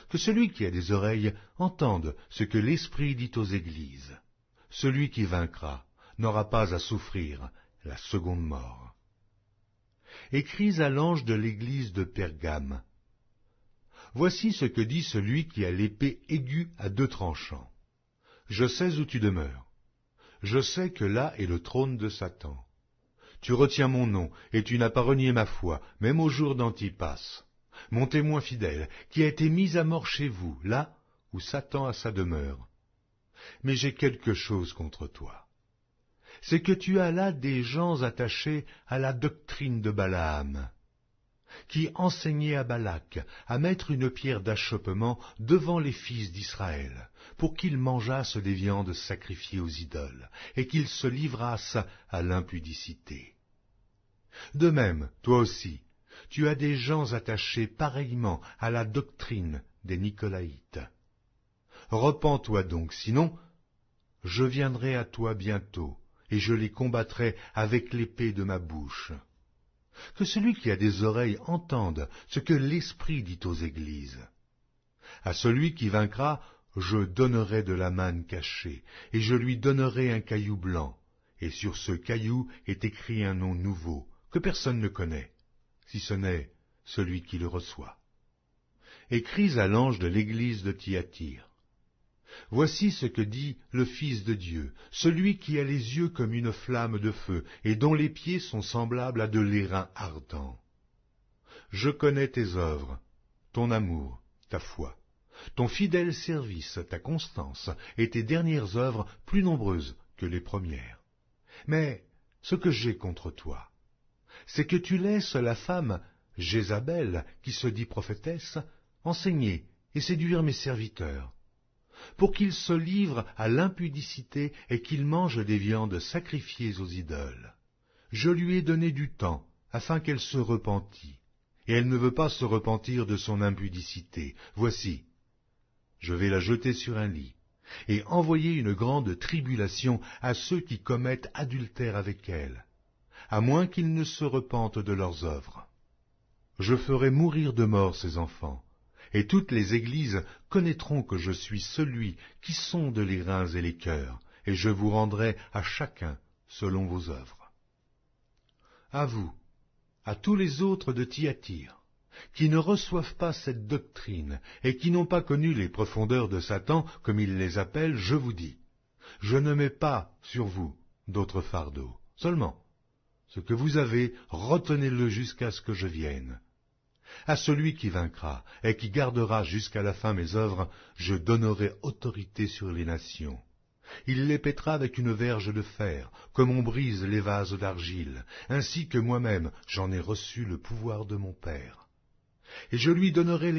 Que celui qui a des oreilles entende ce que l'Esprit dit aux églises. Celui qui vaincra n'aura pas à souffrir la seconde mort. Écris à l'ange de l'église de Pergame. Voici ce que dit celui qui a l'épée aiguë à deux tranchants. Je sais où tu demeures. Je sais que là est le trône de Satan. Tu retiens mon nom, et tu n'as pas renié ma foi, même au jour d'Antipas, mon témoin fidèle, qui a été mis à mort chez vous, là où Satan a sa demeure. Mais j'ai quelque chose contre toi. C'est que tu as là des gens attachés à la doctrine de Balaam, qui enseignait à Balak à mettre une pierre d'achoppement devant les fils d'Israël, pour qu'ils mangeassent des viandes sacrifiées aux idoles, et qu'ils se livrassent à l'impudicité. De même, toi aussi, tu as des gens attachés pareillement à la doctrine des Nicolaïtes. Repens-toi donc, sinon, je viendrai à toi bientôt, et je les combattrai avec l'épée de ma bouche. Que celui qui a des oreilles entende ce que l'Esprit dit aux églises. À celui qui vaincra, je donnerai de la manne cachée, et je lui donnerai un caillou blanc, et sur ce caillou est écrit un nom nouveau, que personne ne connaît, si ce n'est celui qui le reçoit. Écris à l'ange de l'église de Thyatire. Voici ce que dit le Fils de Dieu, celui qui a les yeux comme une flamme de feu, et dont les pieds sont semblables à de l'airain ardent. Je connais tes œuvres, ton amour, ta foi, ton fidèle service, ta constance, et tes dernières œuvres plus nombreuses que les premières. Mais ce que j'ai contre toi, c'est que tu laisses la femme Jézabel, qui se dit prophétesse, enseigner et séduire mes serviteurs, pour qu'ils se livrent à l'impudicité et qu'ils mangent des viandes sacrifiées aux idoles. Je lui ai donné du temps, afin qu'elle se repentît, et elle ne veut pas se repentir de son impudicité. Voici, je vais la jeter sur un lit, et envoyer une grande tribulation à ceux qui commettent adultère avec elle, à moins qu'ils ne se repentent de leurs œuvres. Je ferai mourir de mort ses enfants, et toutes les églises connaîtront que je suis celui qui sonde les reins et les cœurs, et je vous rendrai à chacun selon vos œuvres. À vous, à tous les autres de Thyatire, qui ne reçoivent pas cette doctrine, et qui n'ont pas connu les profondeurs de Satan, comme il les appelle, je vous dis, je ne mets pas sur vous d'autres fardeaux. Seulement, ce que vous avez, retenez-le jusqu'à ce que je vienne. À celui qui vaincra et qui gardera jusqu'à la fin mes œuvres, je donnerai autorité sur les nations. Il les pètera avec une verge de fer, comme on brise les vases d'argile, ainsi que moi-même j'en ai reçu le pouvoir de mon Père. Et je lui donnerai les